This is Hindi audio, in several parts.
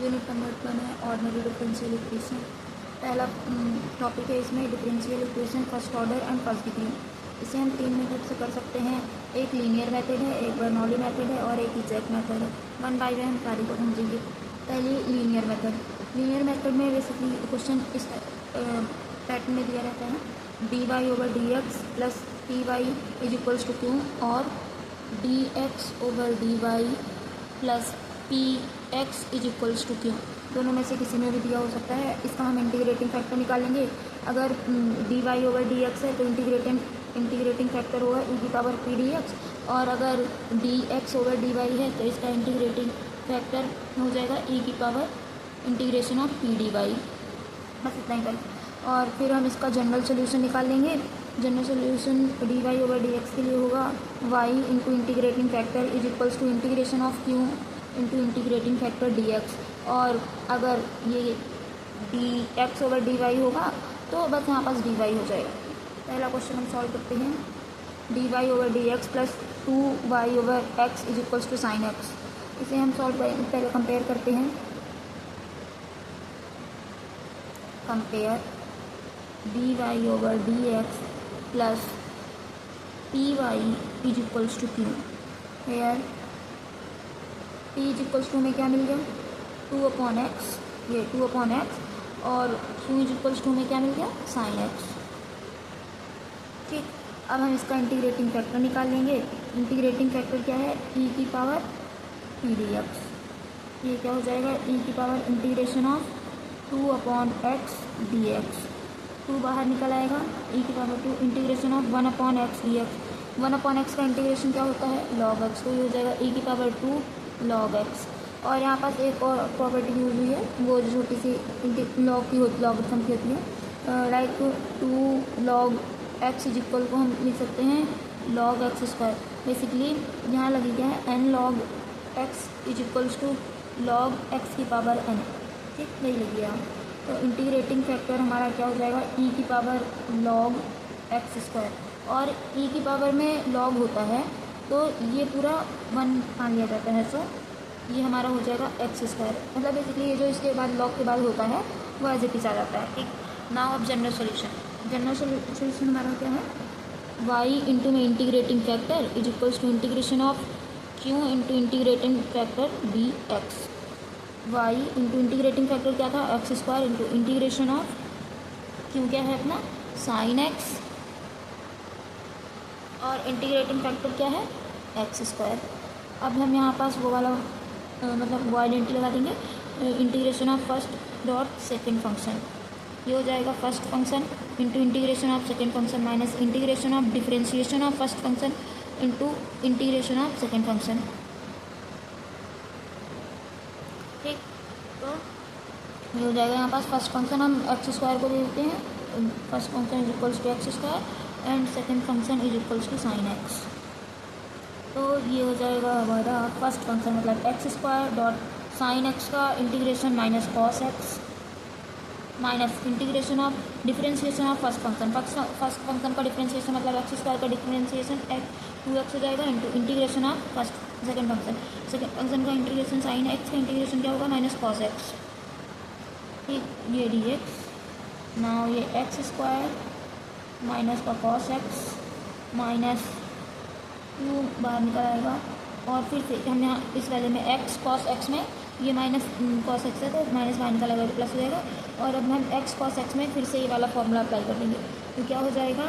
यूनिट नंबर 1 है ऑर्डिनरी डिफरेंशियल इक्वेशन। पहला टॉपिक है इसमें differential equation first order and first degree. इसे हम 3 मेथड से कर सकते हैं। एक लीनियर मेथड है, एक बर्नौली मेथड है और एक इजैक मेथड है। वन बाय वन हम सारी को समझेंगे। पहली लीनियर मेथड। लीनियर मेथड में बेसिकली क्वेश्चन इस पैटर्न में दिया रहता है d Y over D x plus P Y is equals to q और d x over D y plus p x is equals to q. दोनों में से किसी में भी दिया हो सकता है। इसका हम इंटीग्रेटिंग फैक्टर निकालेंगे। अगर D Y over D x है तो इंटीग्रेटिंग फैक्टर होगा ई की पावर पी डी एक्स, और अगर D x over D Y है तो इसका इंटीग्रेटिंग फैक्टर हो जाएगा ई की power integration of P D Y. बस इतना ही करें। और फिर हम इसका जनरल सोल्यूशन निकाल लेंगे। General solution D Y over D X के लिए होगा Y into integrating factor is equals to integration of Q into integrating factor D x. और अगर ये डी एक्स ओवर डी वाई होगा तो बस यहाँ पास डी वाई हो जाएगा। पहला क्वेश्चन हम सॉल्व करते हैं। D Y over D x plus 2y over X is equals to sine X. इसे हम सॉल्व करेंगे। पहले कंपेयर करते हैं। Compare D Y over D x plus P Y is equals to Q. Here P is equals to में क्या मिल गया 2/x, ये 2/x, और क्यू इज इक्वल्स टू में क्या मिल गया साइन एक्स। ठीक, अब हम इसका इंटीग्रेटिंग फैक्टर निकाल लेंगे। इंटीग्रेटिंग फैक्टर क्या है ई की पावर पी डी एक्स। ये क्या हो जाएगा ई की power integration of 2/x D x. 2 बाहर निकल आएगा, ई की power 2 integration of 1/x D x. 1/x का इंटीग्रेशन क्या होता है लॉग एक्स, तो ये हो जाएगा ई की पावर 2 लॉग एक्स। और यहाँ पास एक और प्रॉपर्टी यूज हुई है, वो छोटी सी लॉग की लॉगरिथम की होती है। Like 2 log X is equal को हम लिख सकते हैं लॉग एक्स स्क्वायर। बेसिकली यहाँ लगी गया है N log X is equals to log x की पावर एन। ठीक, नहीं लगी है। तो इंटीग्रेटिंग फैक्टर हमारा क्या हो जाएगा ई की पावर लॉग एक्स स्क्वायर, और ई की पावर में लॉग होता है तो ये पूरा 1 मान लिया जाता है। सो ये हमारा हो जाएगा एक्स स्क्वायर। मतलब बेसिकली ये जो इसके बाद लॉग के बाद होता है वो एज इट इज आ जाता है। ठीक, नाउ अब जनरल सोल्यूशन। जनरल सोल्यूशन हमारा क्या है वाई इंटू में integrating factor is equals to integration of Q into integrating factor D X. Y into integrating factor क्या था X square into integration of Q क्या है अपना साइन एक्स, और इंटीग्रेटिंग फैक्टर क्या है एक्स स्क्वायर। अब हम यहाँ पास वो वाला मतलब वो आइडेंटिटी लगा देंगे integration of first dot second function. ये हो जाएगा first function into integration of second function minus integration of differentiation of first function into integration of second function. ठीक, तो ये हो जाएगा यहाँ पास फर्स्ट फंक्शन हम एक्स स्क्वायर को दे देते हैं। First function is equals to X square and second function is equals to sine X. तो ये हो जाएगा हमारा फर्स्ट फंक्शन मतलब x square dot sine x का integration minus cos x minus integration of differentiation of first function. First function का डिफरेंशिएशन मतलब एक्स स्क्वायर का डिफरेंशिएशन 2x हो जाएगा into integration of first second function. Second function का इंटीग्रेशन साइन एक्स का इंटीग्रेशन क्या होगा माइनस कॉस एक्स। ठीक, ये डी एक्स। नाउ ये एक्स स्क्वायर माइनस का कॉस एक्स माइनस 2 बाहर निकल आएगा, और फिर से हम यहाँ इस वाले में एक्स कॉस एक्स में ये माइनस कॉस एक्स है तो माइनस बाहर निकल आएगा तो प्लस हो जाएगा। और अब हम एक्स कॉस एक्स में फिर से ये वाला फॉर्मूला अप्लाई कर देंगे तो क्या हो जाएगा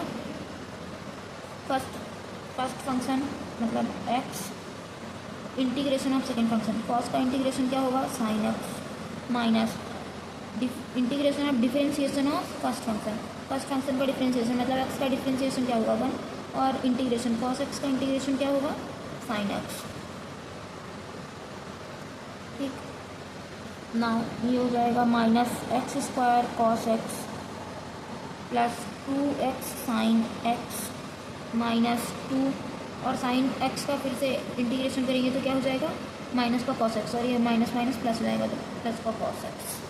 फर्स्ट फंक्शन मतलब x integration of second function. Cos का इंटीग्रेशन क्या होगा sine x minus integration of differentiation of first function. First function का डिफरेंशिएशन मतलब एक्स का डिफरेंशिएशन क्या होगा 1, और इंटीग्रेशन कॉस एक्स का इंटीग्रेशन क्या होगा साइन एक्स। ठीक, नाउ ये हो जाएगा minus x square cos X plus 2x sine x minus 2, और साइन एक्स का फिर से इंटीग्रेशन करेंगे तो क्या हो जाएगा माइनस का कॉस एक्स, और ये माइनस माइनस प्लस हो जाएगा तो प्लस का कॉस एक्स।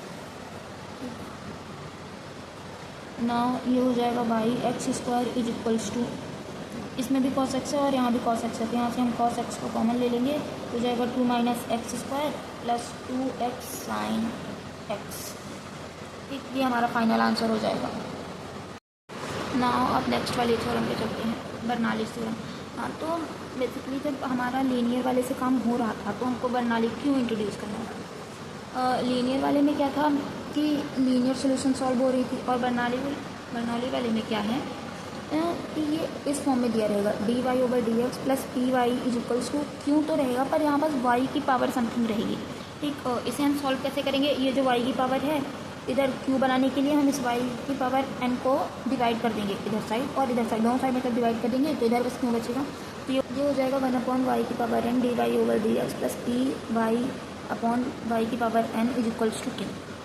नाउ ये हो जाएगा by X square is equals to इसमें भी cos x है और यहाँ भी cos x है, तो यहाँ से हम cos x को कॉमन ले लेंगे, तो जाएगा 2 - x square plus 2x sin x। ठीक, ये हमारा फाइनल आंसर हो जाएगा। नाउ अब नेक्स्ट वाले थ्योरम पे चलते हैं, बर्नौलीज़ थ्योरम। हाँ, तो बेसिकली जब हमारा लीनियर वाले से काम हो रहा था तो हमको बर्नौली क्यों इंट्रोड्यूस करना था। लीनियर वाले में क्या था कि लीनियर सोल्यूशन सॉल्व हो रही थी, और बर्नौली वाले में क्या है कि ये इस फॉर्म में दिया रहेगा dy/dx plus py is equals to Q तो रहेगा, पर यहाँ पास y की पावर समथिंग रहेगी। ठीक, इसे हम सॉल्व कैसे करेंगे, ये जो y की पावर है इधर q बनाने के लिए हम इस y की पावर n को डिवाइड कर देंगे इधर साइड और इधर साइड, दोनों साइड में जब डिवाइड कर देंगे तो इधर बस क्यों बचेगा, तो ये हो जाएगा 1/y की power n dy/dx plus py/y की power n is equals to q।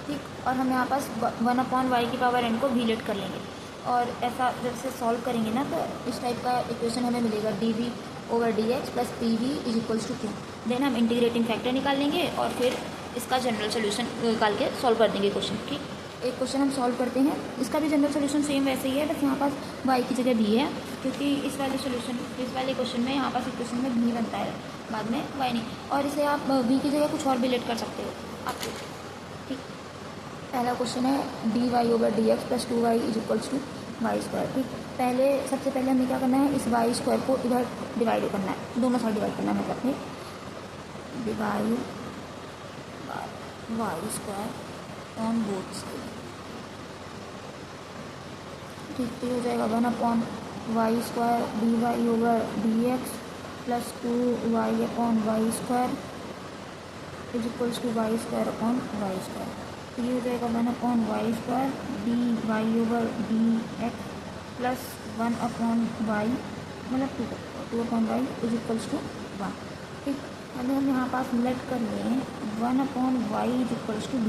ठीक, और हम यहाँ पास 1/y की पावर n को भी लेट कर लेंगे, और ऐसा जब से सॉल्व करेंगे ना तो इस टाइप का इक्वेशन हमें मिलेगा dv/dx plus pv is equals to q। Then हम इंटीग्रेटिंग फैक्टर निकाल लेंगे और फिर इसका जनरल सोल्यूशन निकाल के सॉल्व कर देंगे क्वेश्चन। ठीक, एक क्वेश्चन हम सॉल्व करते हैं, इसका भी जनरल सोल्यूशन सेम वैसे ही है, बस यहाँ पास y की जगह भी है, क्योंकि इस वाले क्वेश्चन में यहाँ पास इक्वेशन में भी बनता है, बाद में y नहीं, और इसे आप v की जगह कुछ और भी लेट कर सकते हो आपको। ठीक, पहला क्वेश्चन है dy/dx plus 2y is equals to Y square. ठीक, सबसे पहले हमें क्या करना है, इस वाई स्क्वायर को इधर डिवाइड करना है, दोनों साइड डिवाइड करना है, मतलब divide Y square on both side. ठीक, तो हो जाएगा 1/y square dy/dx plus 2y/y square is equals to Y square upon Y square. तो ये हो जाएगा 1/y square dy/dx plus 1/y मतलब 2/y इज इक्वल्स टू 1। ठीक, अभी हम यहाँ पास लेट कर लें 1/y is equals to v।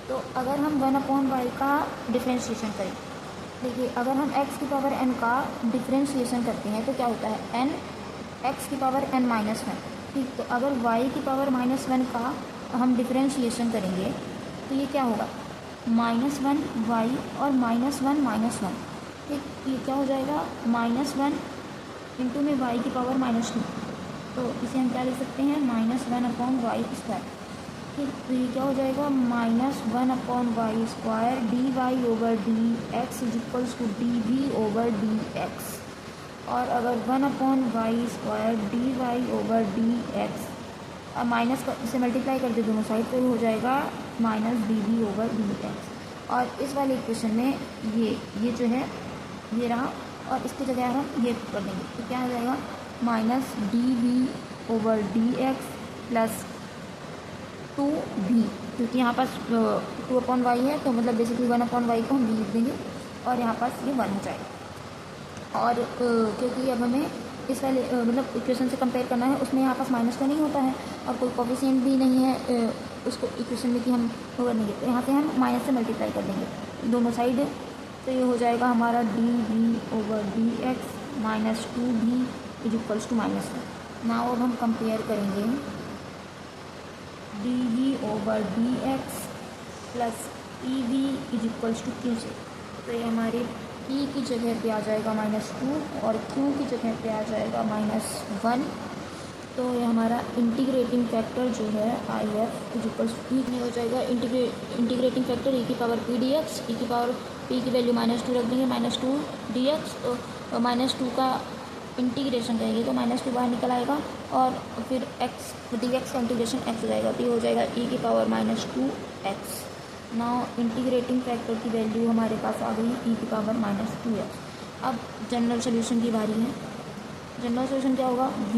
तो अगर हम 1/y का डिफ्रेंशिएशन करें, देखिए अगर हम x की पावर n का डिफ्रेंशिएशन करते हैं तो क्या होता है, n x की पावर n-1। ठीक, तो अगर y की पावर -1 का हम डिफ्रेंशिएशन करेंगे तो ये क्या होगा, -1y और -1। ठीक, ये क्या हो जाएगा, -1 इंटू में y की पावर -2, तो इसे हम क्या लिख सकते हैं, -1/y स्क्वायर। ठीक, तो ये क्या हो जाएगा, -1/y square dy/dx is equals to dv/dx। और अगर 1/y स्क्वायर dy/dx अब माइनस इसे मल्टीप्लाई कर दे दोनों साइड, तो ये हो जाएगा -dv/dx। और इस वाले इक्वेशन में ये जो है ये रहा, और इसकी जगह हम ये कर देंगे, तो क्या हो जाएगा -dv/dx प्लस 2v, क्योंकि यहाँ पास 2/y है तो मतलब बेसिकली 1/y को हम v लिख देंगे और यहाँ पास ये 1 हो जाएगा। और क्योंकि अब हमें इस वाले मतलब इक्वेशन से कंपेयर करना है, उसमें यहाँ पास माइनस तो नहीं होता है और कोई कोफिशिएंट भी नहीं है उसको इक्वेशन में कि हम वो कर देंगे, तो यहाँ से हम माइनस से मल्टीप्लाई कर देंगे दोनों साइड, तो ये हो जाएगा हमारा dv/dx minus 2v is equals to -1। Now अब हम कंपेयर करेंगे dv/dx plus pv is equals to q से, तो ये हमारे p की जगह पे आ जाएगा -2 और q की जगह पे आ जाएगा -1। तो ये हमारा इंटीग्रेटिंग फैक्टर जो है IF इज इक्वल्स टू ई हो जाएगा इंटीग्रेटिंग फैक्टर e की पावर p dx, e की पावर p की वैल्यू -2 रख देंगे, -2 dx, तो -2 का इंटीग्रेशन करेंगे तो -2 बाहर निकल आएगा और फिर x dx का इंटीग्रेशन x हो जाएगा, तो ये हो जाएगा e की power -2x। Now integrating factor की वैल्यू हमारे पास आ गई e की पावर -2x। अब जनरल सोल्यूशन की बारी है। जनरल सोल्यूशन क्या होगा, v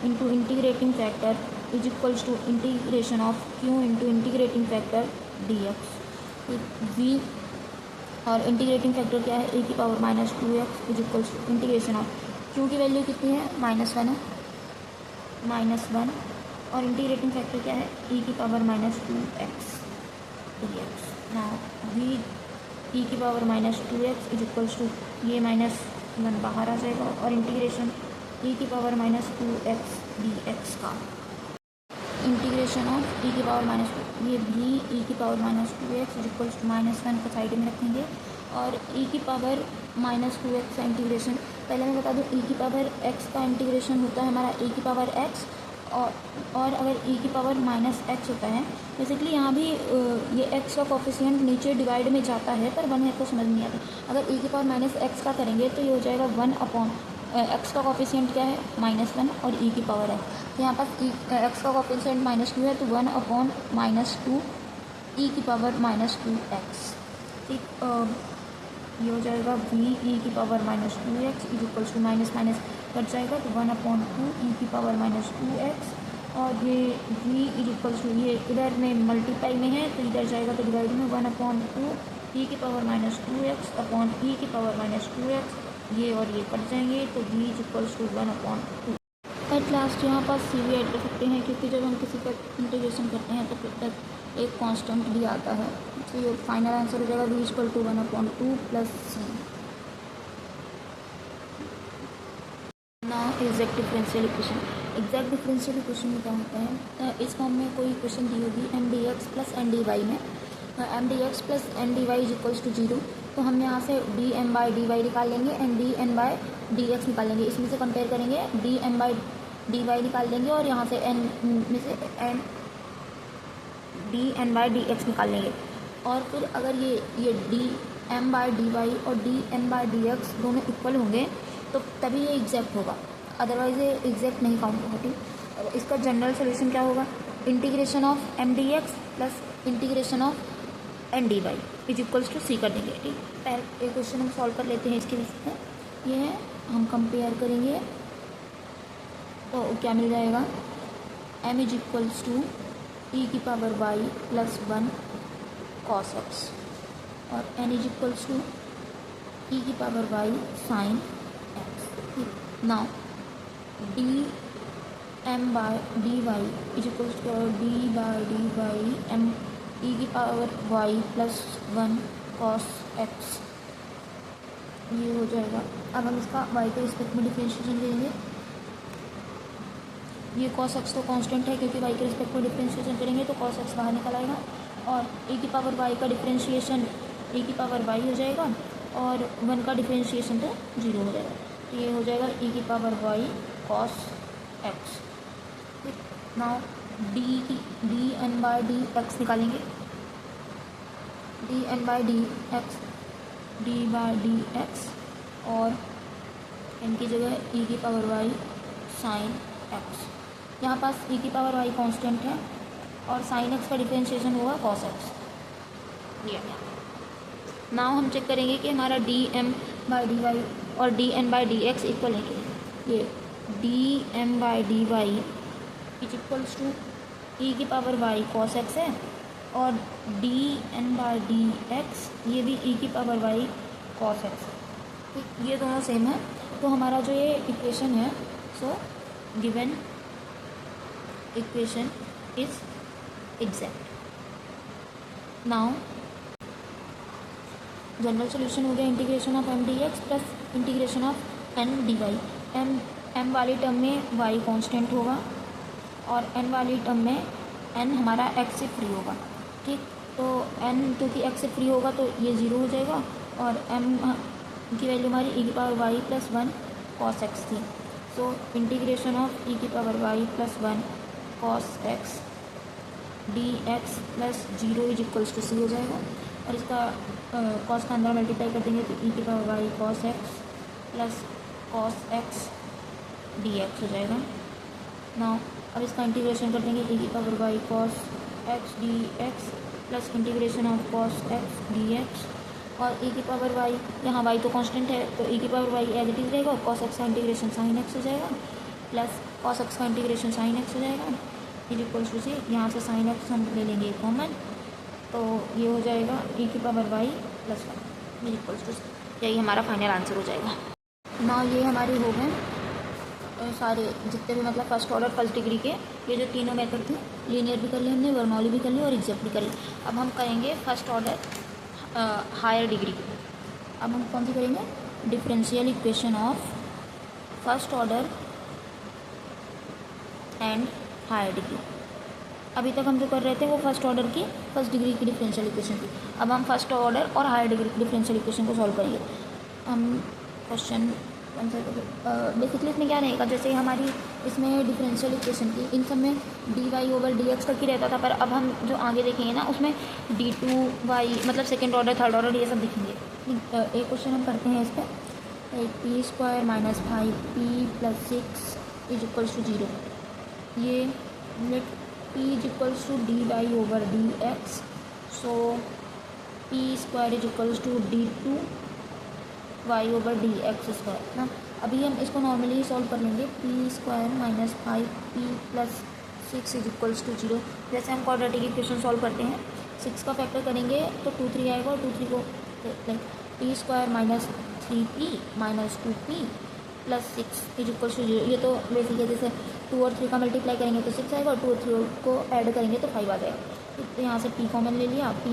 into integrating factor is equals to integration of q into integrating factor dx। v और इंटीग्रेटिंग फैक्टर क्या है, e की power -2x is equals to integration of q की वैल्यू कितनी है, -1 है, -1, और इंटीग्रेटिंग फैक्टर क्या है, e की power -2x dx। Now v e की power -2x is equals to ये -1 बाहर आ जाएगा और इंटीग्रेशन e की पावर -2x dx का इंटीग्रेशन ऑफ e की पावर -2, ये भी e की power -2x is equals to -1 को साइड में रखेंगे और e की पावर -2x का इंटीग्रेशन, पहले मैं बता दूँ e की पावर x का इंटीग्रेशन होता है हमारा e की पावर x, और अगर e की पावर -x होता है, बेसिकली यहाँ भी ये x का कोफिशिएंट नीचे डिवाइड में जाता है, पर 1 है तो समझ नहीं आता। अगर e की पावर -x का करेंगे तो ये हो जाएगा 1 अपॉन x का कोफिशिएंट क्या है -1 और e की पावर है, तो यहाँ पास x का कोफिशिएंट -2 है तो 1 अपॉन -2 e की पावर -2x। ठीक, ये हो जाएगा v e की power -2x is equals to minus minus cut जाएगा तो 1/2 e की पावर -2x, और ये v इज इक्वल्स टू, ये इधर में मल्टीप्लाई में है तो इधर जाएगा तो डिवाइड में 1/2 e की पावर -2x अपॉन e की पावर -2x, ये और ये कट जाएंगे तो v is equals to 1/2। At last यहाँ पास c भी ऐड कर सकते हैं, क्योंकि जब हम किसी का इंटीग्रेशन करते हैं तो फिर तक एक कांस्टेंट भी आता है, तो ये फाइनल आंसर हो जाएगा v equal to 1/2 plus c। Now exact differential equation. Exact differential equation में क्या होता है, इस फॉर्म में कोई इक्वेशन दी होगी m D x plus n D y में, m D x plus n D y is equals to 0, तो हम यहाँ से d m by d y निकाल लेंगे and d n by d x निकाल लेंगे। इसमें से कंपेयर करेंगे d m by d y निकाल लेंगे और यहाँ से एन में से n d n by d x निकाल लेंगे, और फिर अगर ये d m by d y और d n by d x दोनों इक्वल होंगे तो तभी ये एग्जैक्ट होगा, अदरवाइज ये एग्जैक्ट नहीं काउंट होगा। ठीक, इसका जनरल सोल्यूशन क्या होगा, integration of M D x plus integration of N D y is equals to c कर देंगे। ठीक, पहले एक क्वेश्चन हम सॉल्व कर लेते हैं इसके बेसिस पे, ये है, हम कंपेयर करेंगे तो क्या मिल जाएगा, m is equals to e की power y plus 1 cos x और n is equals to e की power y sine x। Now d m by d y is equals to d by d Y m e की power y plus 1 cos x, ये हो जाएगा। अब हम इसका y के रिस्पेक्ट में डिफरेंशिएशन करेंगे, ये cos x तो कांस्टेंट है क्योंकि y के रिस्पेक्ट में डिफरेंशिएशन करेंगे तो cos x बाहर निकल आएगा, और e की पावर y का डिफरेंशिएशन e की पावर y हो जाएगा और 1 का डिफरेंशिएशन तो 0 हो जाएगा, तो ये हो जाएगा e की power y cos x। Now d n by d x निकालेंगे, d n by d x d by d x, और n की जगह e की पावर y साइन x। यहाँ पास e की पावर y कांस्टेंट है और साइन x का डिफरेंशिएशन होगा cos x। नाउ हम चेक करेंगे कि हमारा d m by d y और d n by d x equal है कि ये d m by d y is equals to e की पावर y cos x है, और d n by d x ये भी ई की पावर y cos x है। ठीक, ये दोनों सेम है, तो हमारा जो ये इक्वेशन है, so given equation is exact. Now general solution हो गया integration of M D x plus integration of N D Y. M वाली टर्म में y कांस्टेंट होगा और n वाली टर्म में n हमारा x से फ्री होगा। ठीक, तो n क्योंकि x से फ्री होगा तो ये 0 हो जाएगा, और m की वैल्यू हमारी e की power y plus 1 cos x थी, सो इंटीग्रेशन ऑफ e की power y plus 1 cos x d x plus 0 is equals to c हो जाएगा, और इसका कॉस का अंदर मल्टीप्लाई कर देंगे तो ई की power Y cos X plus cos X D X हो जाएगा। नाउ अब इसका इंटीग्रेशन कर देंगे, ई की power Y cos X D x plus integration of cos X D x, और ई की पावर वाई, यहाँ वाई तो कांस्टेंट है तो ई की power Y as it is रहेगा, कॉस एक्स का इंटीग्रेशन साइन एक्स हो जाएगा प्लस कॉस एक्स का इंटीग्रेशन साइन एक्स हो जाएगा इज इक्वल्स टू सी। यहाँ से साइन एक्स हम ले लेंगे कॉमन, तो ये हो जाएगा ई की power y plus 1 is equals to c. यही हमारा फाइनल आंसर हो जाएगा। ना ये हमारे हो गए सारे जितने भी मतलब फर्स्ट ऑर्डर फर्स्ट डिग्री के ये जो तीनों मेथड थे, लीनियर भी कर ली हमने, बर्नौली भी कर ली और एग्जैक्ट भी कर ली। अब हम करेंगे फर्स्ट ऑर्डर हायर डिग्री की। अब हम कौन सी करेंगे, differential equation of first order and higher degree. अभी तक हम जो कर रहे थे वो फर्स्ट ऑर्डर की फर्स्ट डिग्री की डिफरेंशियल इक्वेशन थी। अब हम फर्स्ट ऑर्डर और हायर डिग्री की डिफरेंशियल इक्वेशन को सॉल्व करेंगे। हम क्वेश्चन बेसिकली इसमें क्या रहेगा, जैसे हमारी इसमें डिफरेंशियल इक्वेशन थी, इन सब में dy/dx तक ही रहता था, पर अब हम जो आगे देखेंगे ना उसमें d2y मतलब सेकेंड ऑर्डर थर्ड ऑर्डर ये सब दिखेंगे। एक क्वेश्चन हम करते हैं इस पर, p² - 5p + 6 = 0। ये लेट p = dy/dx, सो p² = d2y/dx² ना। अभी हम इसको नॉर्मली सॉल्व कर लेंगे। p² - 5p + 6 = 0। जैसे हम क्वाड्रेटिक इक्वेशन सॉल्व करते हैं, 6 का फैक्टर करेंगे तो 2 3 आएगा, और 2 3 को p² - 3p - 2p + 6 = 0। ये तो बेसिक है, जैसे 2 और 3 का मल्टीप्लाई करेंगे तो 6 आएगा, और 2 और 3 को ऐड करेंगे तो 5 आ जाएगा। तो यहाँ से p कॉमन ले लिया, p -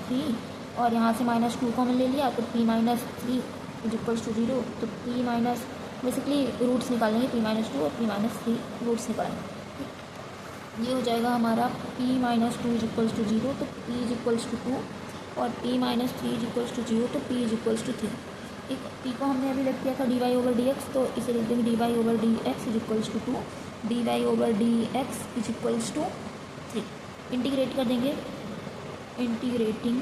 3, और यहाँ से -2 कॉमन ले लिया तो p - 3 = 0। तो p बेसिकली रूट्स निकालेंगे, p - 2 और p - 3 रूट्स निकालेंगे। ये हो जाएगा हमारा p - 2 = 0, तो p = 2, और p - 3 = 0, तो p = 3। ठीक, p को हमने अभी लिख किया था dy/dx, तो इसे लिख देंगे dy/dx = 2, dy/dx = 3। इंटीग्रेट कर देंगे, इंटीग्रेटिंग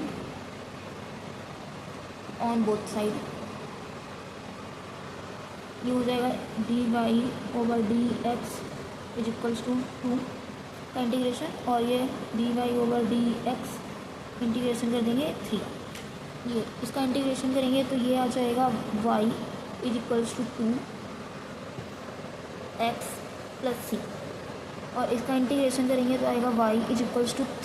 ऑन बोथ साइड, ये हो जाएगा dy/dx = 2 का इंटीग्रेशन, और ये dy/dx इंटीग्रेशन कर देंगे 3। ये इसका इंटीग्रेशन करेंगे तो ये आ जाएगा y = 2x + c, और इसका इंटीग्रेशन करेंगे तो आएगा y =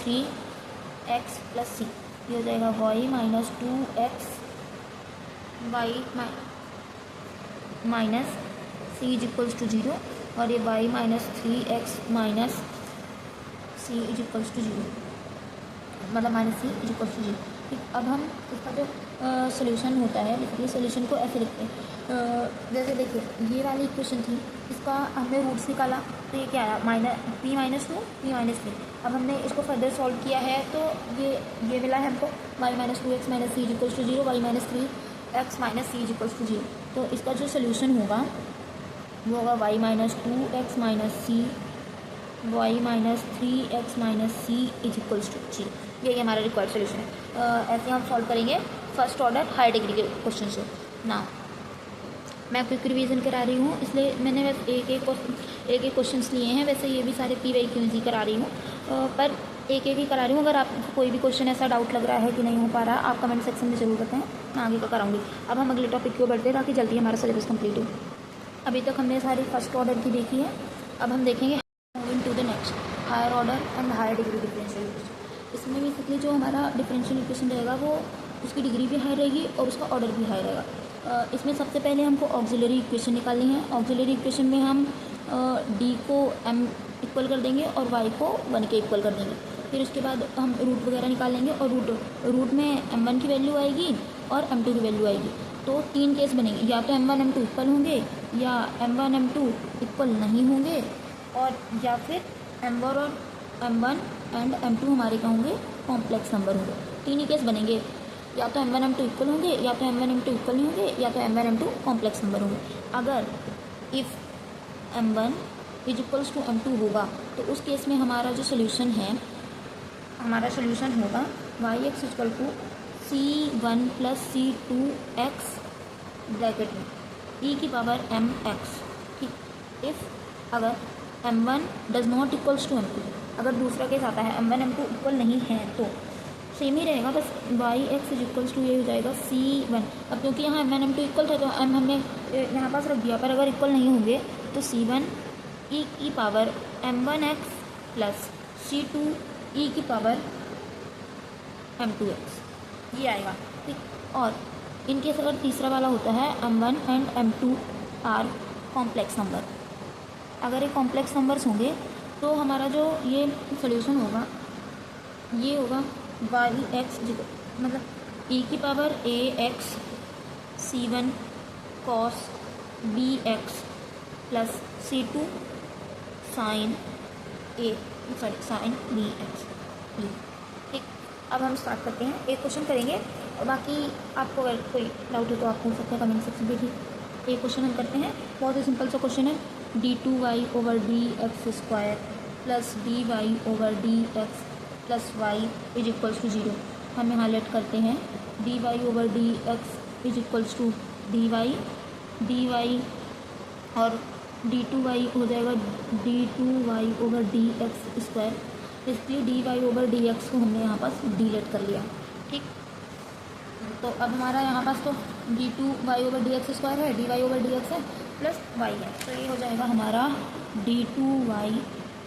3x + c। ये हो जाएगा y - 2x y minus c = 0, और ये y - 3x - c = 0, मतलब -c = 0। ठीक, अब हम इसका जो सोल्यूशन होता है, बेसिकली सोल्यूशन को ऐसे लिखते हैं। जैसे देखिए ये वाली इक्वेशन थी, इसका हमने रूट्स निकाला तो ये क्या आया, p - 2 p - 3। अब हमने इसको फर्दर सॉल्व किया है तो ये मिला है हमको y - 2x - c = 0, y - 3x - c = 0। तो इसका जो सोल्यूशन होगा वो होगा y - 2x - c, y - 3x - c = 0। ये हमारा रिक्वायर्ड सोल्यूशन है। ऐसे हम सॉल्व करेंगे फर्स्ट ऑर्डर हाई डिग्री के क्वेश्चन से ना। मैं क्विक रिवीजन करा रही हूँ, इसलिए मैंने बस एक एक क्वेश्चंस लिए हैं। वैसे ये भी सारे PYQs करा रही हूँ, पर एक ही करा रही हूँ। अगर आपको कोई भी क्वेश्चन ऐसा डाउट लग रहा है कि नहीं हो पा रहा, आप कमेंट सेक्शन में ज़रूर बताएं, मैं आगे का कराऊंगी। अब हम अगले टॉपिक की ओर बढ़ते हैं ताकि जल्दी हमारा सिलेबस कंप्लीट हो। अभी तक हमने सारी फर्स्ट ऑर्डर की देखी है, अब हम देखेंगे moving to the next higher order and higher degree differential equation. इसमें बेसिकली जो हमारा डिफरेंशियल इक्वेशन रहेगा वो उसकी डिग्री भी हाई रहेगी और उसका ऑर्डर भी हाई रहेगा। इसमें सबसे पहले हमको ऑक्सिलरी इक्वेशन निकालनी है। ऑक्सिलरी इक्वेशन में हम d को m इक्वल कर देंगे और y को 1 के इक्वल कर देंगे। फिर उसके बाद हम रूट वगैरह निकालेंगे, और रूट में m1 की वैल्यू आएगी और m2 की वैल्यू आएगी। तो 3 केस बनेंगे, या तो m1 m2 इक्वल होंगे, या m1 m2 इक्वल नहीं होंगे, और या फिर m1 एंड m2 हमारे क्या होंगे, कॉम्प्लेक्स नंबर होंगे। 3 ही केस बनेंगे, या तो m1 m2 इक्वल होंगे, या तो m1 m2 इक्वल नहीं होंगे, या तो m1 m2 कॉम्प्लेक्स नंबर होंगे। अगर इफ़ m1 = m2 होगा तो उस केस में हमारा जो सोल्यूशन है, हमारा सोल्यूशन होगा yx = c1 + c2x ब्रैकेट में e⁻m x। ठीक, इफ़ अगर m1 does not equals to m2, अगर दूसरा केस आता है m1 m2 इक्वल नहीं है तो सेम ही रहेगा, बस yx = ये हो जाएगा c1। अब क्योंकि यहाँ m1 m2 इक्वल था तो m हमने यहाँ पास रख दिया, पर अगर इक्वल नहीं होंगे तो c1 e⁻m1x + c2 e⁻m2x ये आएगा। ठीक, और इनकेस अगर तीसरा वाला होता है m1 and m2 are complex number, अगर ये कॉम्प्लेक्स नंबर्स होंगे तो हमारा जो ये सोल्यूशन होगा ये होगा yx मतलब e⁻ax c1 cos bx + c2 sin a sorry sine B X. ठीक, अब हम स्टार्ट करते हैं, एक क्वेश्चन करेंगे और बाकी आपको अगर कोई डाउट हो तो आप पूछ सकते हैं कमेंट सेक्शन में भी। एक क्वेश्चन हम करते हैं, बहुत ही सिंपल सा क्वेश्चन है। d2y over D x square plus d Y over D x plus y is equals to 0। हम यहाँ लेट करते हैं D Y over D x is equals to d y और d2y हो जाएगा d2y over D x square. इसलिए d Y over D x को हमने यहाँ पास डिलीट कर लिया। ठीक, तो अब हमारा यहाँ पास तो d2y over D x square है, d Y over D x है प्लस वाई है, तो ये हो जाएगा हमारा d2y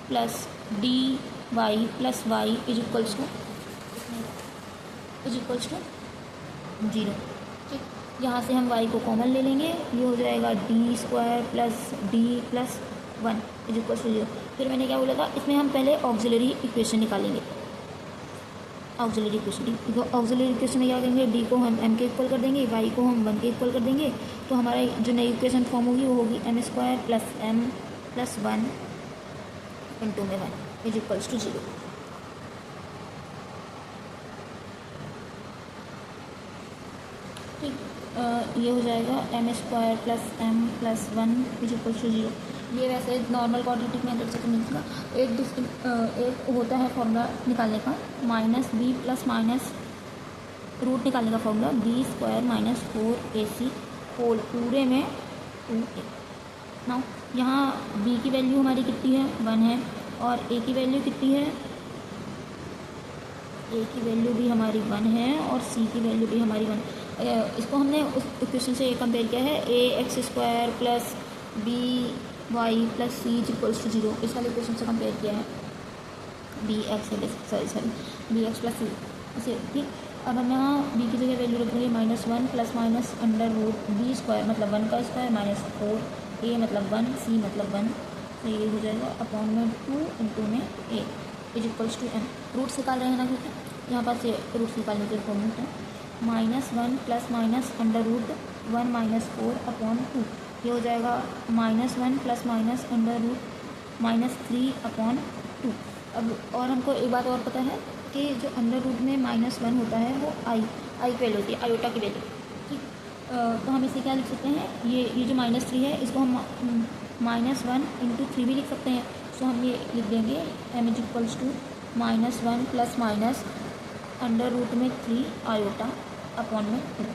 plus d y plus y is equals to 0। ठीक, यहाँ से हम y को कॉमन ले लेंगे, ये हो जाएगा D square plus D plus 1 is equals to 0। फिर मैंने क्या बोला था, इसमें हम पहले ऑक्सिलरी इक्वेशन निकालेंगे। ऑक्सिलरी इक्वेशन, ऑक्सिलरी इक्वेशन में क्या करेंगे, डी को हम m के इक्वल कर देंगे, y को हम 1 के इक्वल कर देंगे, तो हमारा जो नई इक्वेशन फॉर्म होगी वो होगी m square plus m plus 1 into में 1 इज इक्वल्स टू 0। ठीक, ये हो जाएगा m square plus m plus 1 is equals to 0। ये वैसे नॉर्मल क्वाड्रेटिक मेथड से तो मिलता है। एक होता है फॉर्मूला निकालने का minus B plus minus root निकालने का formula B square minus 4ac whole पूरे में 2a। नाउ यहाँ b की वैल्यू हमारी कितनी है, 1 है, और a की वैल्यू कितनी है, a की वैल्यू भी हमारी 1 है और c की वैल्यू भी हमारी 1। इसको हमने उस इक्वेशन से कंपेयर किया है, a x square plus b y plus c is equals to 0, इस वाले इक्वेशन से कंपेयर किया है, b x sorry b x plus c इसे। ठीक, अब हम यहाँ बी की जगह वैल्यू रख देंगे -1 plus minus under root B square मतलब 1 का स्क्वायर माइनस 4 ए मतलब 1 सी मतलब 1, तो ये हो जाएगा अपॉन में 2 इंटू में a is equals to m. Roots निकाल रहे हैं ना, क्योंकि यहाँ पास ये रूट्स निकालने के फॉर्मूला है -1 plus minus under root 1 minus 4 upon 2, ये हो जाएगा -1 plus minus under root -3 upon 2। अब और हमको एक बात और पता है कि जो अंडर रूट में -1 होता है वो आई की वैल्यू होती है, आयोटा की वैल्यू। ठीक, तो हम इसे क्या लिख सकते हैं, ये जो -3 है इसको हम -1 इंटू 3 भी लिख सकते हैं। तो हम ये लिख देंगे m is equals to -1 plus minus under root में 3 आयोटा अपॉन में 2।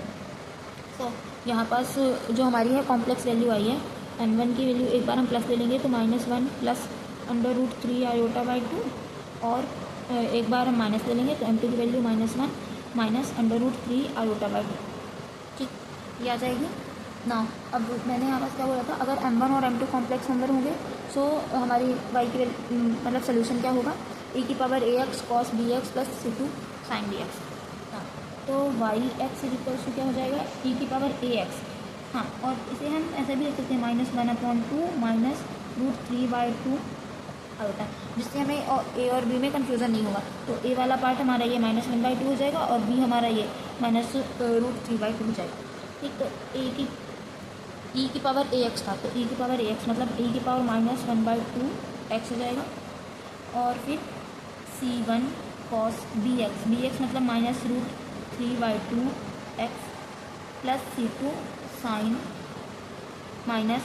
तो यहाँ पास जो हमारी है कॉम्प्लेक्स वैल्यू आई है, m1 की वैल्यू एक बार हम प्लस ले लेंगे तो -1 plus under root 3 iota by 2, और एक बार हम माइनस ले लेंगे तो m2 की value -1 minus under root 3 iota by 2। ठीक, ये आ जाएगी ना। अब मैंने यहाँ पास क्या बोला था, अगर m1 और m2 कॉम्प्लेक्स नंबर होंगे तो हमारी y की मतलब सोल्यूशन क्या होगा, e की पावर ax cos bx plus c2 sin dx। तो Y X is equals to क्या हो जाएगा, ई की पावर ए एक्स। हाँ, और इसे हम ऐसे भी लिख सकते हैं -1 अपॉन 2 माइनस √3/2 आयोटा, जिससे हमें ए और बी में कन्फ्यूज़न नहीं होगा। तो ए वाला पार्ट हमारा ये -1/2 हो जाएगा और बी हमारा ये -√3/2 हो जाएगा। ठीक, तो ए की ई की पावर ए एक्स था, तो ई की पावर ए एक्स मतलब ई की पावर -1/2 एक्स हो जाएगा, और फिर c1 cos bx मतलब -√3/2 X plus c2 sine minus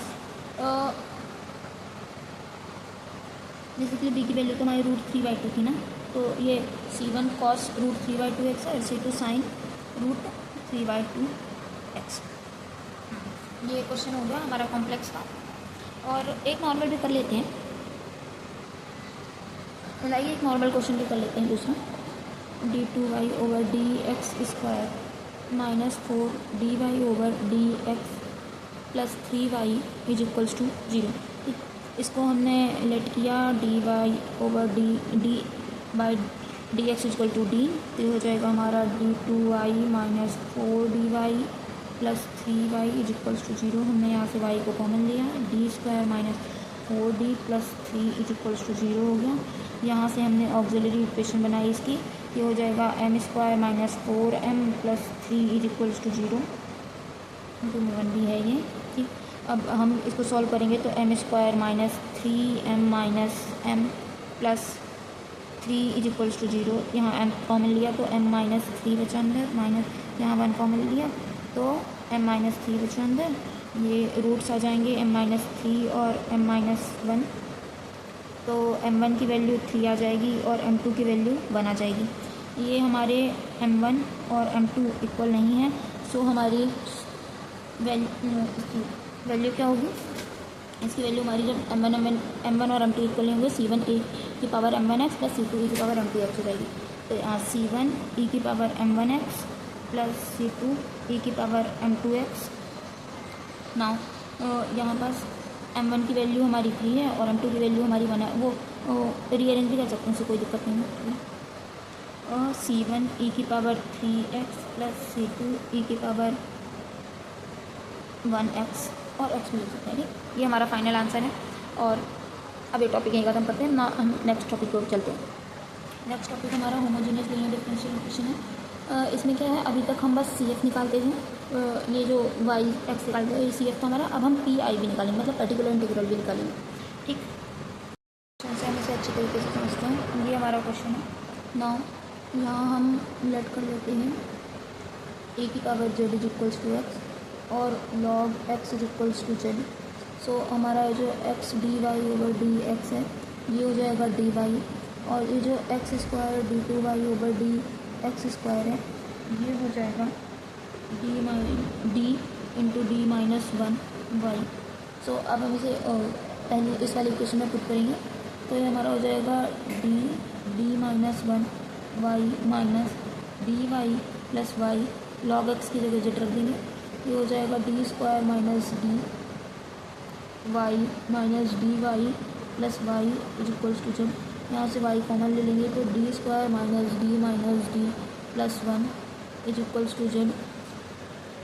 basically B की वैल्यू तो हमारी √3/2 थी ना, तो ये c1 cos √3/2 एक्स और c2 साइन √3/2 एक्स। ये क्वेश्चन हो गया हमारा कॉम्प्लेक्स का, और एक नॉर्मल भी कर लेते हैं। लाइए एक नॉर्मल क्वेश्चन भी कर लेते हैं दूसरा, d2y over D x square -4 dy over D x plus 3y is equals to 0। इसको हमने लेट किया dy over d by d x equal to d, तो हो जाएगा हमारा d2y -4 dy plus 3y is equals to 0। हमने यहाँ से y को कॉमन लिया, d square -4d plus 3 is equals to 0 हो गया। यहाँ से हमने ऑक्सिलरी इक्वेशन बनाई इसकी, ये हो जाएगा m square -4m plus 3 is equals to 0, तो 1 भी है ये। ठीक, अब हम इसको सॉल्व करेंगे तो m square -3m -m plus 3 is equals to 0, यहाँ m कॉमन लिया तो m माइनस 3 बचा अंदर, माइनस यहाँ 1 कॉमन लिया तो m माइनस 3 बचा अंदर, ये रूट्स आ जाएंगे m माइनस 3 और m माइनस 1, तो m1 की वैल्यू 3 आ जाएगी और m2 की वैल्यू 1 आ जाएगी। ये हमारे m1 और m2 इक्वल नहीं है, सो हमारी वैल्यू क्या होगी, इसकी वैल्यू हमारी जब m1 और m2 इक्वल होंगे c1 e की power m1x plus c2 e की पावर m2x हो जाएगी। तो यहाँ c1 e की power m1x plus c2 e की पावर m2x। नाउ यहाँ पास m1 की वैल्यू हमारी 3 है और m2 की वैल्यू हमारी 1 है, वो रीअरेंज भी कर सकते हैं, उससे कोई दिक्कत नहीं है। c1 e की power 3x plus c2 e की पावर 1x और x मिल सकते हैं। ठीक, ये हमारा फाइनल आंसर है। और अब ये टॉपिक यहीं ख़त्म करते हैं ना, हम नेक्स्ट टॉपिक को चलते हैं। नेक्स्ट टॉपिक हमारा होमोजेनियस लीनियर डिफरेंशियल इक्वेशन है। इसमें क्या है, अभी तक हम बस CF निकालते थे, ये जो y x निकालते हैं ये CF था हमारा। अब हम PI भी निकालेंगे, मतलब पर्टिकुलर इंटीग्रल भी निकालेंगे। ठीक, क्वेश्चन से हम इसे अच्छी तरीके से समझते हैं। ये हमारा क्वेश्चन है। नाउ यहाँ हम लेट कर लेते हैं a की power z is equals to x और log x is equals to z। So हमारा जो x dy over D x है ये हो जाएगा dy, और ये जो x square d2y over D x square है ये हो जाएगा d into d minus 1y। So अब हम इसे पहले इस वाले इक्वेशन में पुट करेंगे, तो ये हमारा हो जाएगा d minus 1y minus d y plus y, log x की जगह जेड रख देंगे, ये हो जाएगा D square minus d y minus d y plus y is equals to z. यहाँ से वाई कॉमन ले लेंगे तो d square minus d plus 1 is equals to z,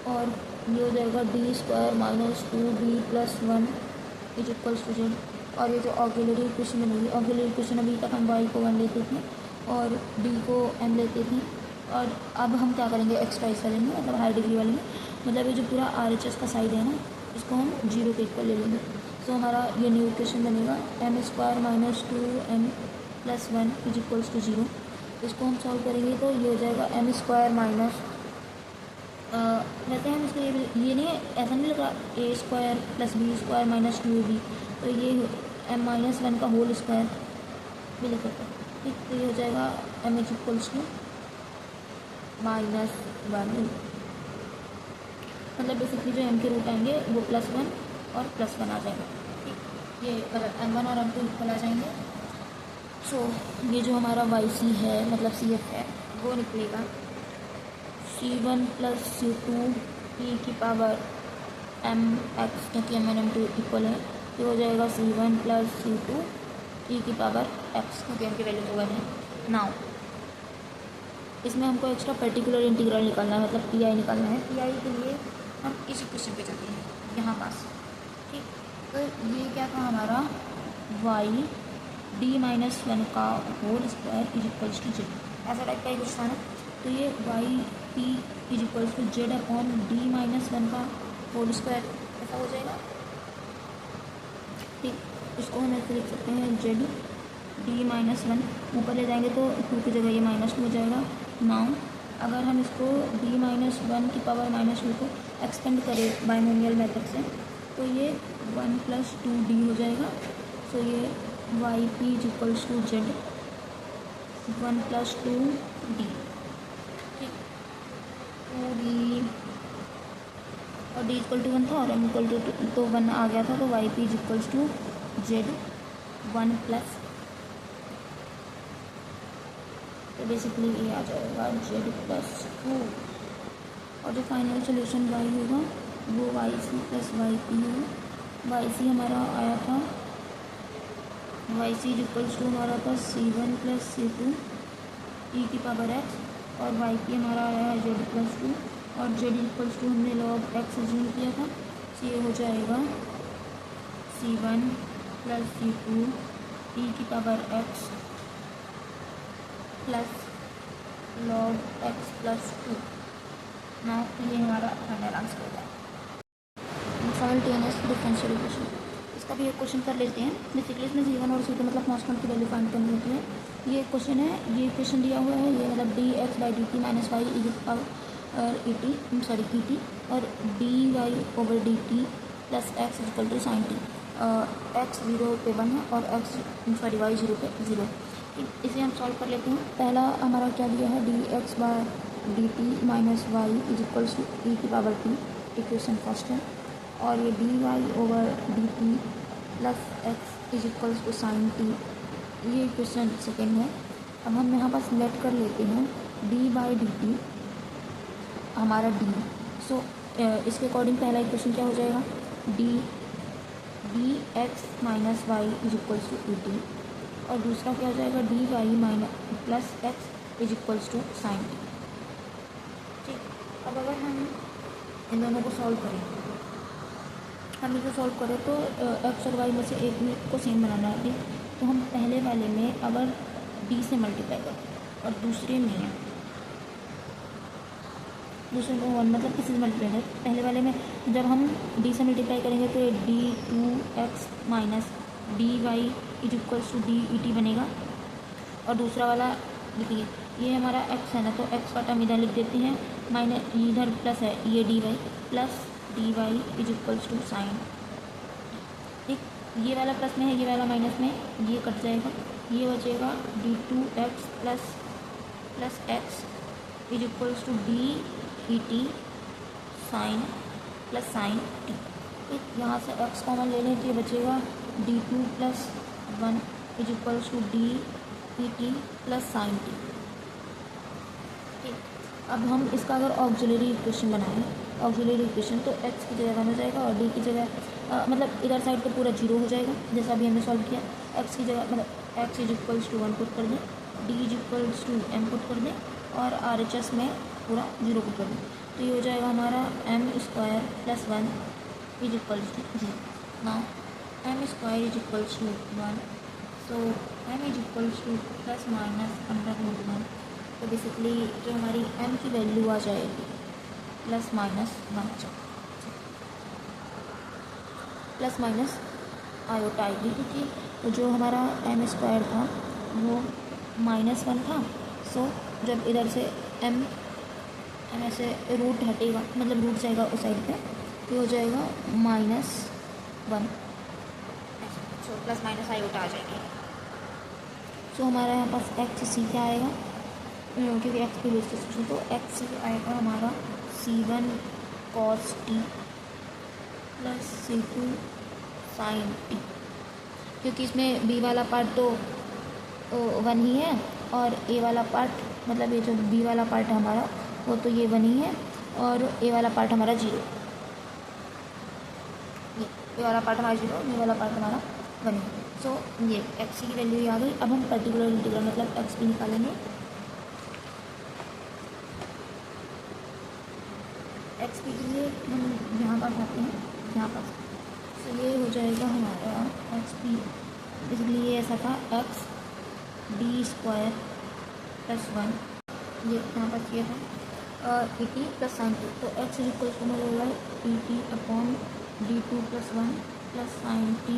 और ये हो जाएगा D square minus 2d plus 1 is equals to z. और ये जो ऑक्सिलरी इक्वेशन बनेगी, ऑक्सिलरी इक्वेशन अभी तक हम y को 1 लेते थे और d को m लेते थे, और अब हम क्या करेंगे, एक्स्ट्रा हिस्सा लेंगे, मतलब हाई डिग्री वाले में, मतलब ये जो पूरा RHS का साइड है ना इसको हम 0 के इक्वल ले लेंगे। तो हमारा ये न्यू इक्वेशन बनेगा m square minus 2m plus 1 is equals to 0। इसको हम सॉल्व करेंगे तो ये हो जाएगा m स्क्वायर माइनस वैसे हम इसको ये नहीं ऐसा नहीं लगा a square plus b square minus 2ab, तो ये m माइनस 1 का होल स्क्वायर भी लिख सकते हैं। ठीक, तो ये हो जाएगा m is equals to minus 1, मतलब बेसिकली जो m के रूट आएंगे वो +1 और +1 आ जाएंगे। ठीक, ये अगर m1 और m2 इक्वल आ जाएंगे, सो ये जो हमारा YC है मतलब CF है वो निकलेगा C1 प्लस C2 e की पावर mx, क्योंकि m1 m2 इक्वल है, ये हो जाएगा C1 प्लस C2 e की पावर x, क्योंकि m की वैल्यू तो 1 है। नाउ इसमें हमको एक्स्ट्रा पर्टिकुलर इंटीग्रल निकालना है, मतलब PI निकालना है। PI के लिए हम इस इक्वेशन पे चलते हैं यहाँ पास। ठीक, तो ये क्या था हमारा y d माइनस 1 का whole square is equals to z, ऐसा टाइप का ही कुछ था ना। तो ये y p is equals to z upon d minus 1 का होल स्क्वायर ऐसा हो जाएगा। ठीक, इसको हम ऐसे लिख सकते हैं जेड डी माइनस 1, ऊपर ले जाएंगे तो 2 की जगह ये -2 हो जाएगा। नाउ अगर हम इसको d माइनस 1 की पावर -2 को एक्सपेंड करें बाइनोमियल मेथड से तो ये 1 प्लस 2d हो जाएगा। सो ये y p is equals to z 1 plus 2d, ठीक, 2d और d इक्वल टू 1 था और m इक्वल टू तो 1 आ गया था, तो y p is equals to z 1 plus, तो बेसिकली ये आ जाएगा जेड प्लस 2, और जो फाइनल सोल्यूशन y होगा वो y c plus y p होगा। वाई सी हमारा आया था, वाई सी इक्वल्स टू हमारा था C1 प्लस C2 e की पावर x, और वाई पी हमारा आया है जेड प्लस 2, और जेड इक्वल्स टू हमने लॉग x अज्यूम किया था, तो ये हो जाएगा C1 प्लस C2 e की power x plus log x plus 2। ना ये हमारा फाइनल आंसर होगा। साइमल्टेनियस डिफरेंशियल इक्वेशन, इसका भी एक क्वेश्चन कर लेते हैं। बेसिकली इसमें C1 और C2 मतलब कांस्टेंट की वैल्यू फाइंड करनी होती है। ये क्वेश्चन है, ये क्वेश्चन दिया हुआ है, ये मतलब dx/dt माइनस y ई टी और dy/dt plus x equal to sine t. x 0 पे 1 है और y 0 पे 0। इसे हम सॉल्व कर लेते हैं। पहला हमारा क्या दिया है, dx/dt minus y is equals to e की पावर t, इक्वेशन फर्स्ट है। और ये dy/dt plus x is equals to sine t, ये इक्वेशन सेकेंड है। अब हम यहाँ पर लेट कर लेते हैं d/dt हमारा d। सो इसके अकॉर्डिंग पहला इक्वेशन क्या हो जाएगा, dx minus y is equals to e t, और दूसरा क्या हो जाएगा dy minus plus x is equals to sine t. ठीक, अब अगर हम इन दोनों को सॉल्व करें, हम इसे सॉल्व करें तो एक्स और वाई में से एक में को सेम बनाना है। तो हम पहले वाले में अगर d से मल्टीप्लाई करें और दूसरे में 1 मतलब किसी से मल्टीप्लाई करें, पहले वाले में जब हम d से मल्टीप्लाई करेंगे तो ये d2x minus dy is equals to d e t बनेगा। और दूसरा वाला देखिए, ये हमारा x है ना, तो x का टर्म इधर लिख देते हैं, माइनस इधर प्लस है, ये dy plus dy is equals to sine. ठीक, ये वाला प्लस में है, ये वाला माइनस में, ये कट जाएगा, ये बचेगा d2x plus x is equals to d e t sine plus sine t. ठीक, यहाँ से x कॉमन ले लें तो ये बचेगा d2 plus 1 is equals to d e t plus sine t. ठीक, अब हम इसका अगर ऑक्सिलरी इक्वेशन बनाएं, ऑक्सिलरी इक्वेशन, तो x की जगह 1 हो जाएगा और d की जगह मतलब इधर साइड पे पूरा 0 हो जाएगा जैसा अभी हमने सॉल्व किया। x की जगह मतलब x is equals to 1 put कर दें, d is equals to m put कर दें और RHS में पूरा 0 पुट कर दें। तो ये हो जाएगा हमारा m² plus 1 is equals to 0। Now m² is equals to 1, so m is equals to plus minus √1। तो बेसिकली जो हमारी m की वैल्यू आ जाएगी plus minus 1, plus minus iota आएगी, क्योंकि जो हमारा m² था वो -1 था। सो जब इधर से m ऐसे रूट हटेगा, मतलब रूट जाएगा उस साइड पे, तो हो जाएगा -1, सो प्लस माइनस आयोटा आ जाएगी। सो हमारा यहाँ पास x क्या आएगा, क्योंकि x की बेसिस है, तो x आएगा हमारा c1 cos t plus c2 sin t, क्योंकि इसमें b वाला पार्ट तो 1 ही है और a वाला पार्ट मतलब ये जो b वाला पार्ट है हमारा वो तो ये 1 ही है और a वाला पार्ट हमारा 0, ये वाला पार्ट हमारा 0, ये वाला पार्ट हमारा 1 है। सो ये x की वैल्यू आ गई। अब हम पर्टिकुलर इंटीग्रल मतलब x भी निकालेंगे। x के लिए हम यहाँ पर आते हैं, यहाँ पर तो ये हो जाएगा हमारा x p, इसलिए ये ऐसा था x d² प्लस 1, ये यहाँ पर किया था ई टी प्लस साइन टी। तो x इज इक्वल टू मिलेगा ई t upon d2 plus 1 plus sine T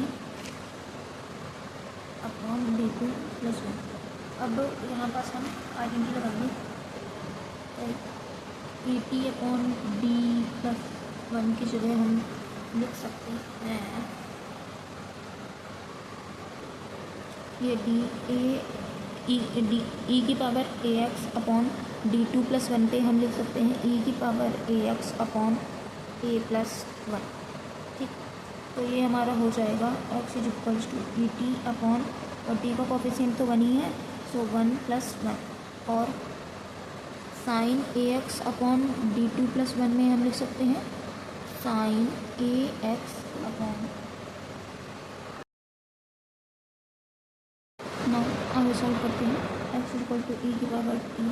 upon d2 plus 1। अब यहाँ पास हम आइडेंटिटी लगाएंगे, ई टी अपॉन डी प्लस 1 की जगह हम लिख सकते हैं ये ई की power a x upon d2 plus 1 पे हम लिख सकते हैं ई की power a x upon a plus 1। ठीक, तो ये हमारा हो जाएगा x is equals to e t upon, और टी का कोफिशिएंट तो 1 ही है, सो 1 प्लस 1, और sine a x upon d2 plus 1 में हम लिख सकते हैं sine a x upon, now आगे सॉल्व करते हैं। x इक्वल टू ई की पावर टी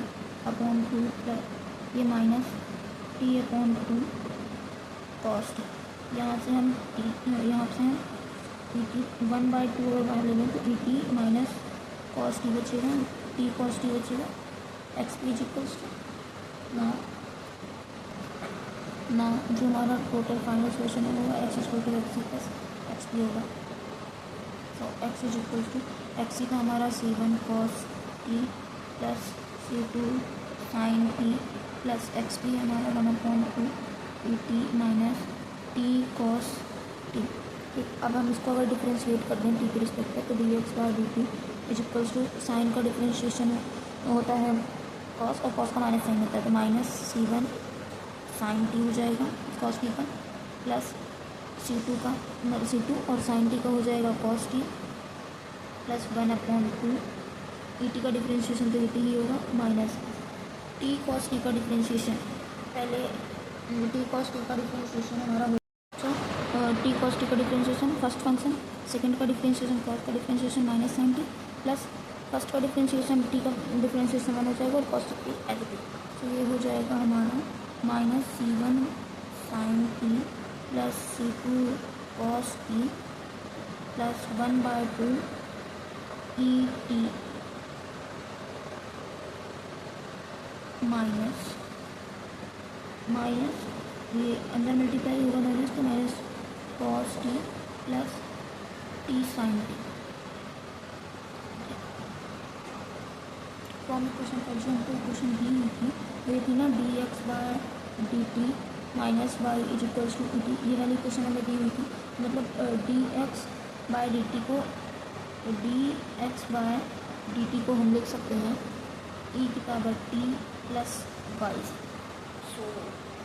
अपॉन 2 प्लस ये minus T upon 2 cos t, यहाँ से हम ई टी 1/2 अगर बाहर ले लें तो e t minus cos t बचेगा, टी कॉस टी बचेगा। X p is equals to ना जो हमारा टोटल फाइनल सोल्यूशन है वो x equal to x plus x p होगा। So x is equal to x था हमारा c1 cos t plus c2 sin t plus x भी हमारा 1/2 e t minus t cos t. ठीक, अब हम इसको अगर डिफ्रेंशिएट कर दें टी के रिस्पेक्ट पे तो d x by d t is equals to sine का डिफ्रेंशिएशन होता है कॉस और कॉस का माइनस साइन होता है तो माइनस c1 साइन टी हो जाएगा कॉस टी का प्लस c2 का c2 और साइन टी का हो जाएगा cos t plus 1/2 e t का डिफ्रेंशिएशन तो ई टी ही होगा माइनस टी कॉस टी का डिफ्रेंशिएशन। पहले टी कॉस टी का डिफ्रेंशिएशन हमारा हो टी कॉस टी का डिफ्रेंशिएशन फर्स्ट फंक्शन, सेकंड का डिफ्रेंशिएशन कॉस का differentiation minus sine t plus first का डिफ्रेंशिएशन टी का डिफ्रेंशिएशन वन हो जाएगा और कॉस टी एज टी। तो ये हो जाएगा हमारा minus c1 sine t plus c2 cos t plus 1/2 e t minus minus ये अंदर मल्टीप्लाई होगा माइनस तो minus cos t plus t sine t. Form equation पर जो हमको इक्वेशन दी हुई थी वो थी ना d x by d t minus y is equals to e t, ये वाली इक्वेशन हमें दी हुई थी। मतलब d x by d t को हम लिख सकते हैं ई की power t plus y. So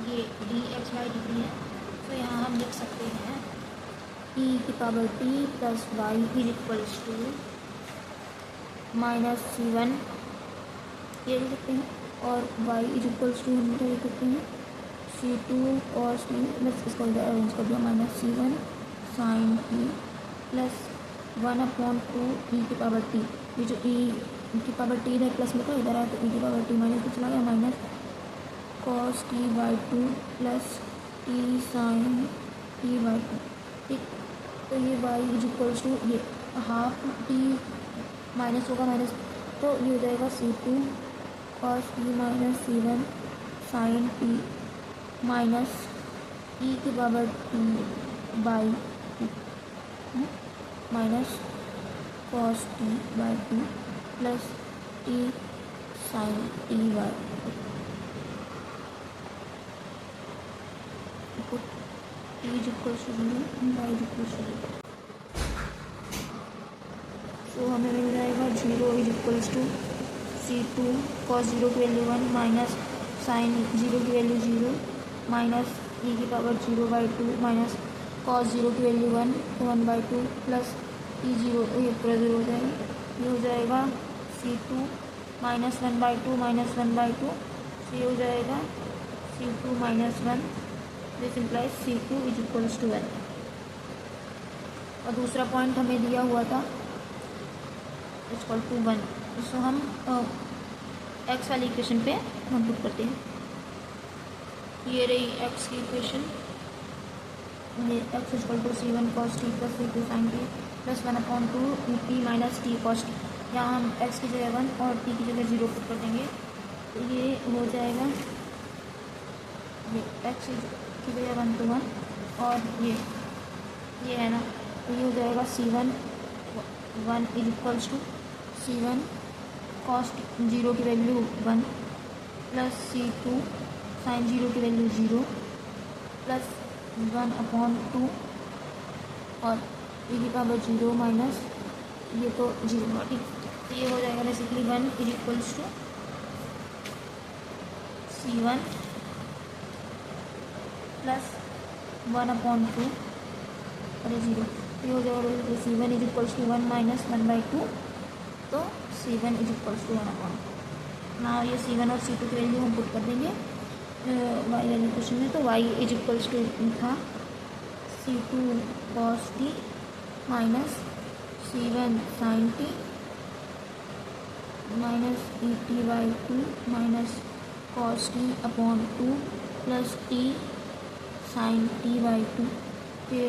ये D x by d t है तो यहाँ हम लिख सकते हैं ई की power t plus y is equals to minus c1 ये लिख सकते हैं और वाई इज इक्वल्स टू हम क्या लिख सकते हैं c2 कॉस टी प्लस इसको इधर अरेंज कर दिया minus c1 sine t plus 1/2 e की पावर टी। ये जो ई की पावर टी इधर प्लस लिखा इधर आया तो ई की पावर टी माइनस में चला गया minus cos t by 2 plus t sine t by 2। ठीक, तो ये वाई इज इक्वल्स टू ये हाफ टी माइनस होगा माइनस तो ये हो जाएगा c2 cos t minus c1 sine t minus e की power t by 2 minus cos t by 2 plus t sine t by 2 t is equals to 0 y is equals to 0। तो हमें मिल जाएगा 0 is equals to c2 cos 0 की वैल्यू 1 माइनस साइन 0 की वैल्यू 0 माइनस ई की पावर 0/2 माइनस कॉस 0 की वैल्यू 1/2 प्लस ई 0 ये पूरा 0 हो जाएगा। ये हो जाएगा c2 माइनस 1/2 माइनस 1/2 तो ये हो जाएगा c2 minus 1 this implies c2 is equals to 1। और दूसरा पॉइंट हमें दिया हुआ था इक्वल टू 1। इसको हम एक्स वाली इक्वेशन पे हम पुट करते हैं। ये रही एक्स की इक्वेशन, ये x equal to c1 cos t plus c2 sin t plus 1/2 e t minus t cos t. यहाँ हम एक्स की जगह 1 और टी की जगह 0 पुट कर देंगे तो ये हो जाएगा ये एक्स की जगह 1 तो 1 और ये है ना तो ये हो जाएगा c1 1 is equals to c1 cos 0 की वैल्यू 1 प्लस c2 साइन 0 की वैल्यू 0 प्लस 1/2 और ई की पावर 0 माइनस ये तो 0। ठीक, तो ये हो जाएगा basically 1 is equals to c1 plus 1/2 और ये 0। ये हो जाएगा basically c1 is equals to 1 minus 1/2 तो c1 इज इक्वल्स टू 1/2। ना ये c1 और c2 की वैल्यू हम पुट कर देंगे वाई वाली क्वेश्चन में। तो वाई इज इक्वल्स टू था c2 cos t minus c1 sin t minus e t by 2 minus cos t upon 2 plus t sin t by 2 के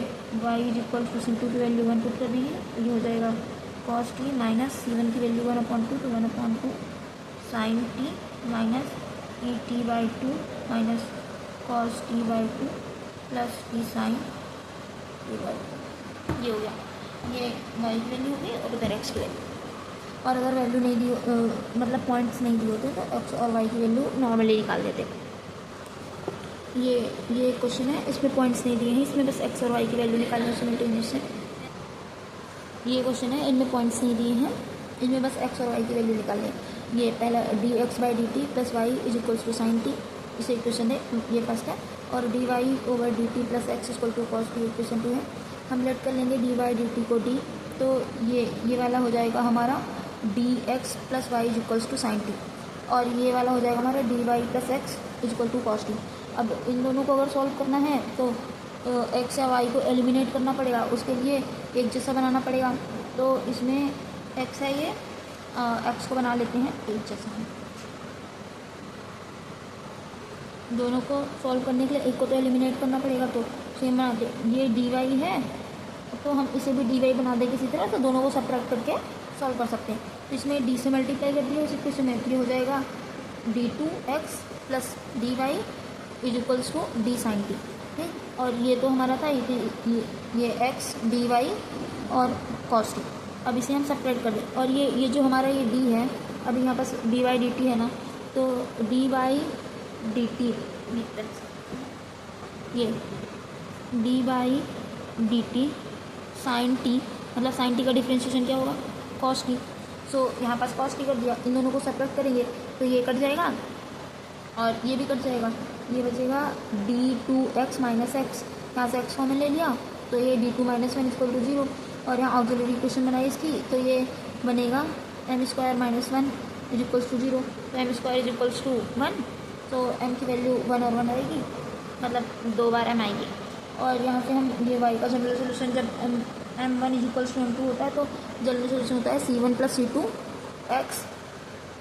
Y is equal to c2 की वैल्यू 1 पुट कर देंगे तो ये हो जाएगा cos t माइनस c1 की वैल्यू 1/2 तो 1/2 sin t minus e t by 2 minus cos t by 2 plus t sine t by 2। ये हो गया। ये वाई की वैल्यू होगी और उधर एक्स की वैल्यू। और अगर वैल्यू नहीं दी मतलब पॉइंट्स नहीं दिए होते तो एक्स और वाई की वैल्यू नॉर्मली निकाल देते। ये क्वेश्चन है, इसमें पॉइंट्स नहीं दिए हैं, इसमें बस एक्स और वाई की वैल्यू निकालनी है सिमिलटेनियस से। ये क्वेश्चन है, इनमें पॉइंट्स नहीं दिए हैं, इनमें बस एक्स और वाई की वैल्यू निकालनी है। ये पहला d x by d t plus y is equals to sine t, इसे इक्वेशन है, ये फर्स्ट है। और d Y over d t plus x equal to cos t, equation 2 है। हम लेट कर लेंगे डी वाई डी टी को डी, तो ये वाला हो जाएगा हमारा d x plus y is equals to sine t, और ये वाला हो जाएगा हमारा d y plus x is equal to cos t. अब इन दोनों को अगर सॉल्व करना है तो एक्स या वाई को एलिमिनेट करना पड़ेगा, उसके लिए एक जैसा बनाना पड़ेगा। तो इसमें एक्स है, ये एक्स को बना लेते हैं एक जैसा है। दोनों को सॉल्व करने के लिए एक को तो एलिमिनेट करना पड़ेगा, तो सेम बना दे। ये डी वाई है तो हम इसे भी डी वाई बना दें किसी तरह, तो दोनों को सब्ट्रैक्ट करके सॉल्व कर सकते हैं। तो इसमें डी से मल्टीप्लाई कर दिया, उस इक्वेशन में ये हो जाएगा d two x plus d y is equals to d sine t, ठीक। और ये तो हमारा था ये एक्स डी वाई और कॉस टी। अब इसे हम सब्ट्रैक्ट कर दें, और ये जो हमारा ये डी है, अभी यहाँ पास डी वाई डी टी है ना, तो डी वाई डी टी, ये d y d t sine t, मतलब साइन टी का डिफ्रेंशिएशन क्या होगा, कॉस टी। सो यहाँ पास कॉस टी कर दिया, इन दोनों को सब्ट्रैक्ट करेंगे तो ये कट जाएगा और ये भी कट जाएगा, ये बचेगा d two x minus x, यहाँ से एक्स कॉमन ले लिया तो ये d two minus one equal to zero, और यहाँ ऑक्सिलरी इक्वेशन बनाई इसकी, तो ये बनेगा m square minus one is equals to zero, तो m square is equals to one, तो एम की वैल्यू 1 और 1 आएगी, मतलब 2 बार एम आएगी। और यहाँ से हम ये वाई का जनरल सोल्यूशन, जब m one is equals to m two होता है तो जनरल सोल्यूशन होता है c one plus c two x,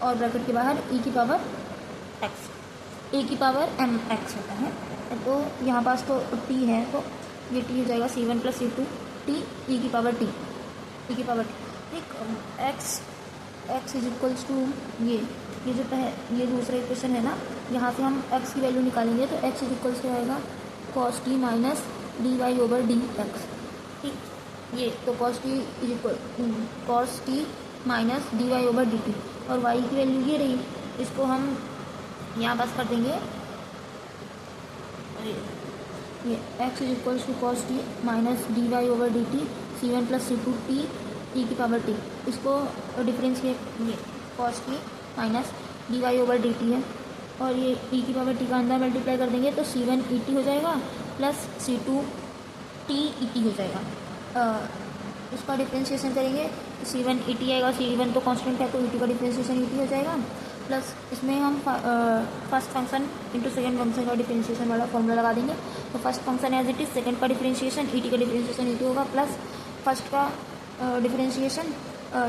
और ब्रैकेट के बाहर ई की पावर एक्स, ए की पावर एम एक्स होता है। तो यहाँ पास तो टी है, तो ये टी हो जाएगा c one plus c two t e की पावर टी, ई की पावर टी, ठीक। एक्स इज इक्वल्स टू ये जो ये दूसरा इक्वेशन है ना, यहाँ से हम एक्स की वैल्यू निकालेंगे, तो एक्स इज इक्वल्स टू आएगा cos t minus d Y over D x, ठीक। ये तो cos t is equal cos t minus d Y over d t, और वाई की वैल्यू ये रही, इसको हम यहाँ बस कर देंगे, ये x is equals to cos t minus d Y over d t c one plus c two t e की पावर टी, इसको डिफरेंशिएट, ये cos t minus d Y over d t है, और ये ई की पावर टी का अंदर मल्टीप्लाई कर देंगे तो सी वन ई टी हो जाएगा plus c two t e t हो जाएगा। इसका डिफ्रेंशिएशन करेंगे तो सी वन ई टी आएगा, सी वन तो कांस्टेंट है तो ई टी का डिफ्रेंशिएशन ई टी हो जाएगा, प्लस इसमें हम first function into second function का डिफ्रेंशिएशन वाला फॉर्मूला लगा देंगे, तो first function as it is, second का डिफ्रेंशिएशन ई टी का डिफ्रेंशिएशन ई टी होगा, प्लस फर्स्ट का डिफ्रेंशिएशन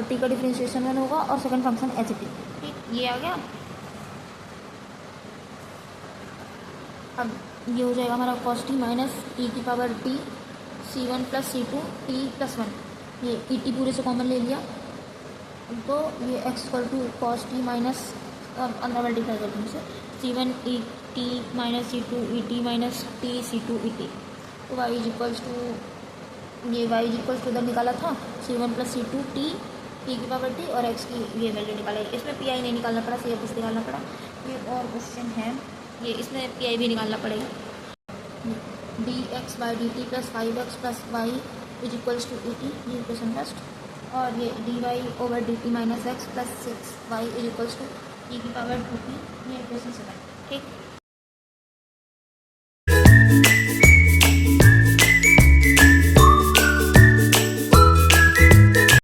टी का डिफ्रेंशिएशन वन होगा, और सेकेंड फंक्शन एच टी, ठीक। ये आ गया। अब ये हो जाएगा हमारा कॉस टी माइनस टी की power t c one plus c two t plus one, ये ई टी पूरे से कॉमन ले लिया, तो ये x equal to cos t minus अंदर मल्टीप्लाई कर दूँ से c one e t minus c two e t minus t c two e t, तो वाई इज इक्वल्स टू, ये वाई इज इक्वल्स टू उधर निकाला था c one plus c two t t की पावर टी, और एक्स की ये वैल्यू निकाला, इसमें पी आई नहीं निकालना पड़ा, सी एफ एस निकालना पड़ा। ये और क्वेश्चन है, ये इसमें पी आई भी निकालना पड़ेगा, d x by d t plus five x plus y is equals to e t, ये क्वेश्चन फर्स्ट, और ये d Y over d t minus x plus six y is equals to e की पावर टू टी, ये क्वेश्चन सेकंड, ठीक।